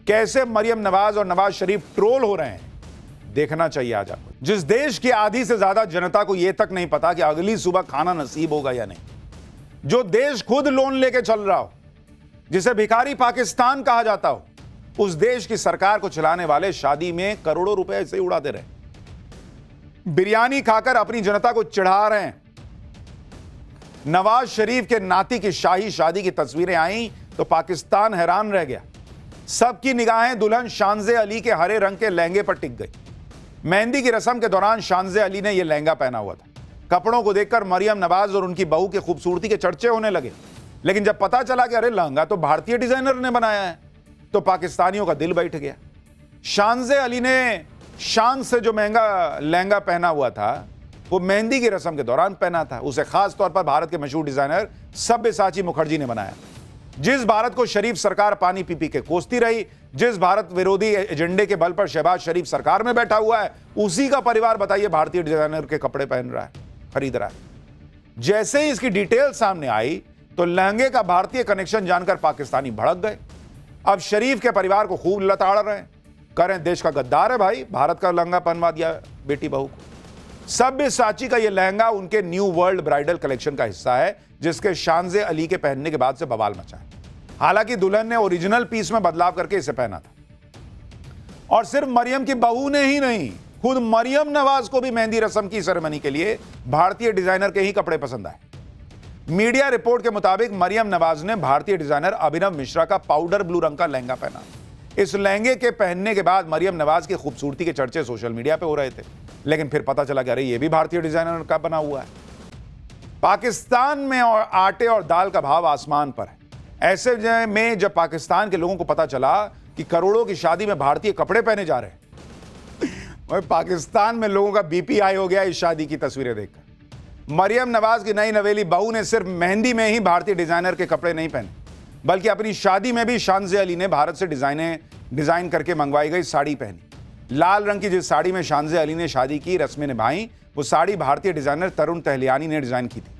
कैसे मरियम नवाज और नवाज शरीफ ट्रोल हो रहे हैं, देखना चाहिए आज आपको। जिस देश की आधी से ज्यादा जनता को यह तक नहीं पता कि अगली सुबह खाना नसीब होगा या नहीं, जो देश खुद लोन लेके चल रहा हो, जिसे भिखारी पाकिस्तान कहा जाता हो, उस देश की सरकार को चलाने वाले शादी में करोड़ों रुपए ऐसे ही उड़ाते रहे, बिरयानी खाकर अपनी जनता को चिढ़ा रहे हैं। नवाज शरीफ के नाती की शाही शादी की तस्वीरें आई तो पाकिस्तान हैरान रह गया। सबकी निगाहें दुल्हन शानजे अली के हरे रंग के लहंगे पर टिक गई। मेहंदी की रस्म के दौरान शानजे अली ने यह लहंगा पहना हुआ था। कपड़ों को देखकर मरियम नवाज और उनकी बहू की खूबसूरती के चर्चे होने लगे, लेकिन जब पता चला कि अरे लहंगा तो भारतीय डिजाइनर ने बनाया है, तो पाकिस्तानियों का दिल बैठ गया। शानजे अली ने शान से जो महंगा लहंगा पहना हुआ था वो मेहंदी की रस्म के दौरान पहना था। उसे खास तौर पर भारत के मशहूर डिजाइनर सब्यसाची मुखर्जी ने बनाया। जिस भारत को शरीफ सरकार पानी पी पी के कोसती रही, जिस भारत विरोधी एजेंडे के बल पर शहबाज शरीफ सरकार में बैठा हुआ है, उसी का परिवार बताइए भारतीय डिजाइनर के कपड़े पहन रहा है, खरीद रहा है। जैसे ही इसकी डिटेल सामने आई तो लहंगे का भारतीय कनेक्शन जानकर पाकिस्तानी भड़क गए। अब शरीफ के परिवार को खूब लताड़ रहे हैं, कह रहे हैं देश का गद्दार है भाई, भारत का लहंगा पहनवा दिया बेटी बहू को। सब्यसाची का यह लहंगा उनके न्यू वर्ल्ड ब्राइडल कलेक्शन का हिस्सा है, जिसके शानजे अली के पहनने के बाद से बवाल मचा है। हालांकि दुल्हन ने ओरिजिनल पीस में बदलाव करके इसे पहना था। और सिर्फ मरियम की बहू ने ही नहीं, खुद मरियम नवाज को भी मेहंदी रस्म की सेरेमनी के लिए भारतीय डिजाइनर के ही कपड़े पसंद आए। मीडिया रिपोर्ट के मुताबिक मरियम नवाज ने भारतीय डिजाइनर अभिनव मिश्रा का पाउडर ब्लू रंग का लहंगा पहना। इस लहंगे के पहनने के बाद मरियम नवाज की खूबसूरती के चर्चे सोशल मीडिया पे हो रहे थे, लेकिन फिर पता चला कि अरे ये भी भारतीय डिजाइनर का बना हुआ है। पाकिस्तान में और आटे और दाल का भाव आसमान पर है। ऐसे में जब पाकिस्तान के लोगों को पता चला कि करोड़ों की शादी में भारतीय कपड़े पहने जा रहे हैं, पाकिस्तान में लोगों का बीपी हाई हो गया इस शादी की तस्वीरें देखकर। मरियम नवाज की नई नवेली बहू ने सिर्फ मेहंदी में ही भारतीय डिजाइनर के कपड़े नहीं पहने, बल्कि अपनी शादी में भी शानजे अली ने भारत से डिजाइन करके मंगवाई गई साड़ी पहनी। लाल रंग की जिस साड़ी में शानजे अली ने शादी की रस्में निभाई, वो साड़ी भारतीय डिजाइनर तरुण तहलियानी ने डिजाइन की थी।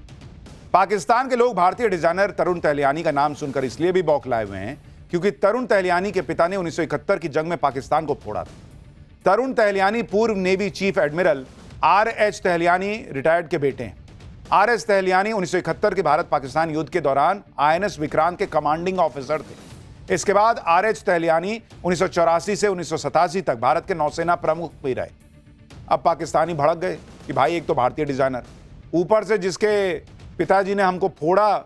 पाकिस्तान के लोग भारतीय डिजाइनर तरुण तहलियानी का नाम सुनकर इसलिए भी बौखलाए हुए हैं क्योंकि तरुण तहलियानी के पिता ने 1971 की जंग में पाकिस्तान को फोड़ा था। तरुण तहलियानी पूर्व navy chief admiral RH Tahaliyani retired के बेटे हैं। RS तहलियानी 1971 के भारत पाकिस्तान युद्ध के दौरान INS विक्रांत के कमांडिंग ऑफिसर थे। इसके बाद RH तहलियानी 1984 से 1987 तक भारत के नौसेना प्रमुख भी रहे। अब पाकिस्तानी भड़क गए कि भाई एक तो भारतीय डिजाइनर, ऊपर से जिसके पिताजी ने हमको फोड़ा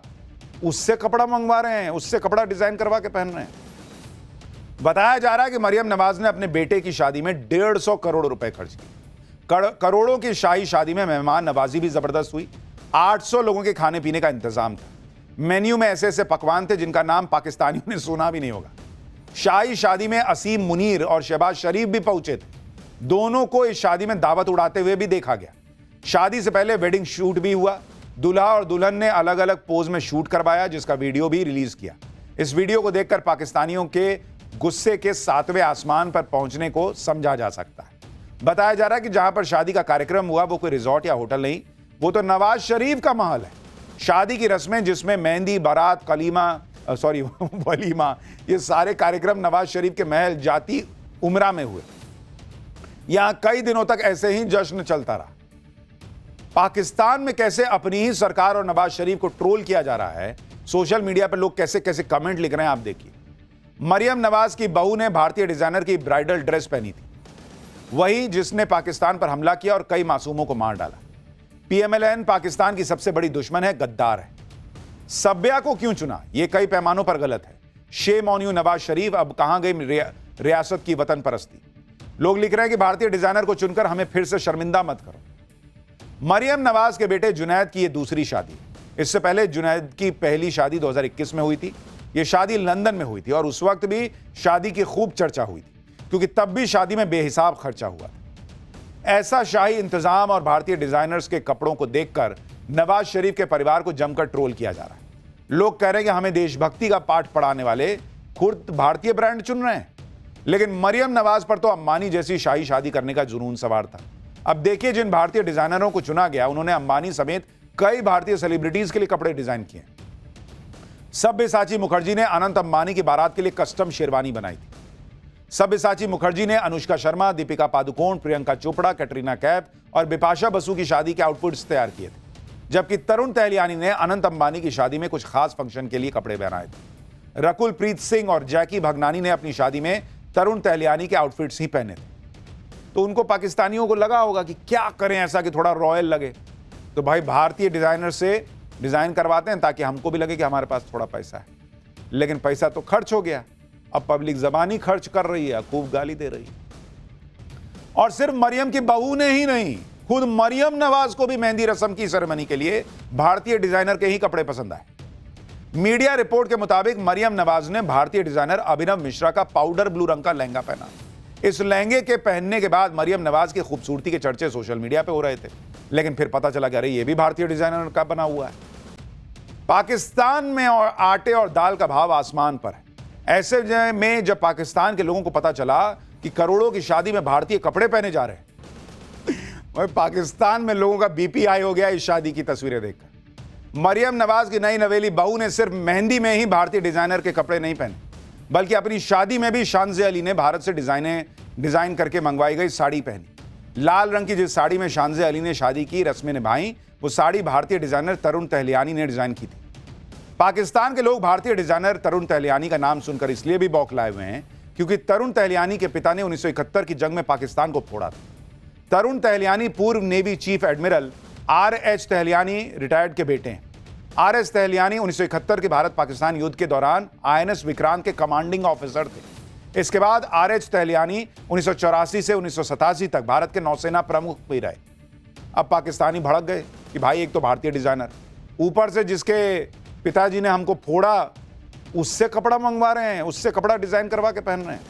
उससे कपड़ा मंगवा रहे हैं, उससे कपड़ा डिजाइन करवा के पहन रहे हैं। बताया जा रहा है कि मरियम नवाज ने अपने बेटे की शादी में 150 करोड़ रुपए खर्च किए। करोड़ों की शाही शादी में मेहमान नवाजी भी जबरदस्त हुई। 800 लोगों के खाने पीने का इंतजाम था। मेन्यू में ऐसे ऐसे पकवान थे जिनका नाम पाकिस्तानियों ने सुना भी नहीं होगा। शाही शादी में असीम मुनीर और शहबाज शरीफ भी पहुंचे थे। दोनों को इस शादी में दावत उड़ाते हुए भी देखा गया। शादी से पहले वेडिंग शूट भी हुआ। दूल्हा और दुल्हन ने अलग अलग पोज में शूट करवाया, जिसका वीडियो भी रिलीज किया। इस वीडियो को देखकर पाकिस्तानियों के गुस्से के 7वें आसमान पर पहुंचने को समझा जा सकता है। बताया जा रहा है कि जहां पर शादी का कार्यक्रम हुआ वो कोई रिजॉर्ट या होटल नहीं, वो तो नवाज शरीफ का महल है। शादी की रस्में जिसमें मेहंदी, बारात, वलीमा, ये सारे कार्यक्रम नवाज शरीफ के महल जाती उमरा में हुए। यहां कई दिनों तक ऐसे ही जश्न चलता रहा। पाकिस्तान में कैसे अपनी ही सरकार और नवाज शरीफ को ट्रोल किया जा रहा है, सोशल मीडिया पर लोग कैसे कैसे कमेंट लिख रहे हैं, आप देखिए। मरियम नवाज की बहू ने भारतीय डिजाइनर की ब्राइडल ड्रेस पहनी थी, वही जिसने पाकिस्तान पर हमला किया और कई मासूमों को मार डाला। PMLN पाकिस्तान की सबसे बड़ी दुश्मन है, गद्दार है। सब्या को क्यों चुना, यह कई पैमानों पर गलत है। Shame on you Nawaz Sharif, अब कहां गई रियासत की वतन परस्ती। लोग लिख रहे हैं कि भारतीय डिजाइनर को चुनकर हमें फिर से शर्मिंदा मत करो। मरियम नवाज के बेटे जुनैद की यह दूसरी शादी। इससे पहले जुनैद की पहली शादी 2021 में हुई थी। यह शादी लंदन में हुई थी और उस वक्त भी शादी की खूब चर्चा हुई थी, क्योंकि तब भी शादी में बेहिसाब खर्चा हुआ था। ऐसा शाही इंतजाम और भारतीय डिजाइनर्स के कपड़ों को देखकर नवाज शरीफ के परिवार को जमकर ट्रोल किया जा रहा है। लोग कह रहे हैं कि हमें देशभक्ति का पाठ पढ़ाने वाले खुद भारतीय ब्रांड चुन रहे हैं। लेकिन मरियम नवाज पर तो अंबानी जैसी शाही शादी करने का जुनून सवार था। अब देखिए, जिन भारतीय डिजाइनरों को चुना गया उन्होंने अंबानी समेत कई भारतीय सेलिब्रिटीज के लिए कपड़े डिजाइन किए। सब्यसाची मुखर्जी ने अनंत अंबानी की बारात के लिए कस्टम शेरवानी बनाई थी। सब्यसाची मुखर्जी ने अनुष्का शर्मा, दीपिका पादुकोण, प्रियंका चोपड़ा, कैटरीना कैफ और बिपाशा बसु की शादी के आउटफिट्स तैयार किए थे, जबकि तरुण तहलियानी ने अनंत अंबानी की शादी में कुछ खास फंक्शन के लिए कपड़े बनाए थे। रकुल प्रीत सिंह और जैकी भगनानी ने अपनी शादी में तरुण तहलियानी के आउटफिट्स ही पहने थे। तो उनको पाकिस्तानियों को लगा होगा कि क्या करें ऐसा कि थोड़ा रॉयल लगे, तो भाई भारतीय डिजाइनर से डिजाइन करवाते हैं ताकि हमको भी लगे कि हमारे पास थोड़ा पैसा है। लेकिन पैसा तो खर्च हो गया, अब पब्लिक जबानी खर्च कर रही है, खूब गाली दे रही है। और सिर्फ मरियम की बहू ने ही नहीं, खुद मरियम नवाज को भी मेहंदी रस्म की सेरेमनी के लिए भारतीय डिजाइनर के ही कपड़े पसंद आए। मीडिया रिपोर्ट के मुताबिक मरियम नवाज ने भारतीय डिजाइनर अभिनव मिश्रा का पाउडर ब्लू रंग का लहंगा पहना। इस लहंगे के पहनने के बाद मरियम नवाज की खूबसूरती के चर्चे सोशल मीडिया पे हो रहे थे, लेकिन फिर पता चला कि अरे ये भी भारतीय डिजाइनर का बना हुआ है। पाकिस्तान में और आटे और दाल का भाव आसमान पर है। ऐसे में जब पाकिस्तान के लोगों को पता चला कि करोड़ों की शादी में भारतीय कपड़े पहने जा रहे हैं, पाकिस्तान में लोगों का बीपी हाई हो गया इस शादी की तस्वीरें देखकर। मरियम नवाज की नई नवेली बहू ने सिर्फ मेहंदी में ही भारतीय डिजाइनर के कपड़े नहीं पहने, बल्कि अपनी शादी में भी शानज़े अली ने भारत से डिजाइन करके मंगवाई गई साड़ी पहनी। लाल रंग की जिस साड़ी में शानज़े अली ने शादी की रस्में निभाई, वो साड़ी भारतीय डिजाइनर तरुण तहलियानी ने डिजाइन की थी। पाकिस्तान के लोग भारतीय डिजाइनर तरुण तहलियानी का नाम सुनकर इसलिए भी बौखलाए हुए हैं क्योंकि तरुण तहलियानी के पिता ने 1971 की जंग में पाकिस्तान को फोड़ा था। तरुण तहलियानी पूर्व navy chief admiral R.H. Tahaliyani retired के बेटे हैं। R.H. तहलियानी 1971 के भारत पाकिस्तान युद्ध के दौरान INS विक्रांत के कमांडिंग ऑफिसर थे। इसके बाद R.H. तहलियानी 1984 से 1987 तक भारत के नौसेना प्रमुख भी रहे। अब पाकिस्तानी भड़क गए कि भाई एक तो भारतीय डिजाइनर, ऊपर से जिसके पिताजी ने हमको फोड़ा उससे कपड़ा मंगवा रहे हैं, उससे कपड़ा डिजाइन करवा के पहन रहे हैं।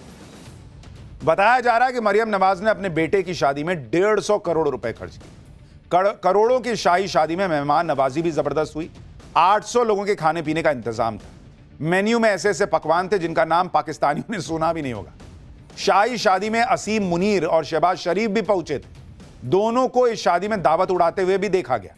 बताया जा रहा है कि मरियम नवाज ने अपने बेटे की शादी में 150 करोड़ रुपए खर्च किए। करोड़ों की शाही शादी में मेहमान नवाजी भी जबरदस्त हुई। 800 लोगों के खाने पीने का इंतजाम था। मेन्यू में ऐसे ऐसे पकवान थे जिनका नाम पाकिस्तानियों ने सुना भी नहीं होगा। शाही शादी में असीम मुनीर और शहबाज शरीफ भी पहुंचे थे। दोनों को इस शादी में दावत उड़ाते हुए भी देखा गया।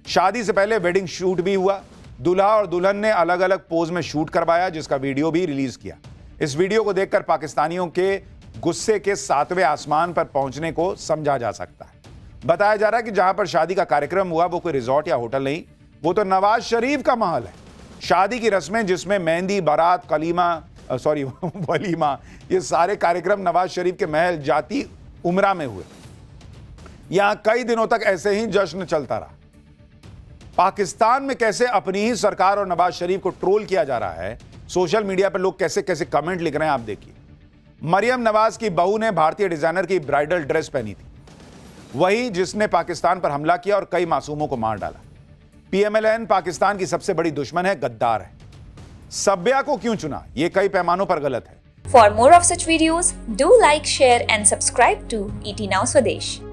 शादी से पहले वेडिंग शूट भी हुआ। दूल्हा और दुल्हन ने अलग अलग पोज में शूट करवाया, जिसका वीडियो भी रिलीज किया। इस वीडियो को देखकर पाकिस्तानियों के गुस्से के 7वें आसमान पर पहुंचने को समझा जा सकता है। बताया जा रहा है कि जहां पर शादी का कार्यक्रम हुआ वो कोई रिजॉर्ट या होटल नहीं, वो तो नवाज शरीफ का महल है। शादी की रस्में जिसमें मेहंदी, बारात, वलीमा, ये सारे कार्यक्रम नवाज शरीफ के महल जाती उमरा में हुए। यहां कई दिनों तक ऐसे ही जश्न चलता रहा। पाकिस्तान में कैसे अपनी ही सरकार और नवाज शरीफ को ट्रोल किया जा रहा है, सोशल मीडिया पर लोग कैसे कैसे कमेंट लिख रहे हैं, आप देखिए। मरियम नवाज की बहू ने भारतीय डिजाइनर की ब्राइडल ड्रेस पहनी थी, वही जिसने पाकिस्तान पर हमला किया और कई मासूमों को मार डाला। PMLN पाकिस्तान की सबसे बड़ी दुश्मन है, गद्दार है। सब्या को क्यों चुना, यह कई पैमानों पर गलत है। For more of such videos, do like, share and subscribe to ET Now Swadesh.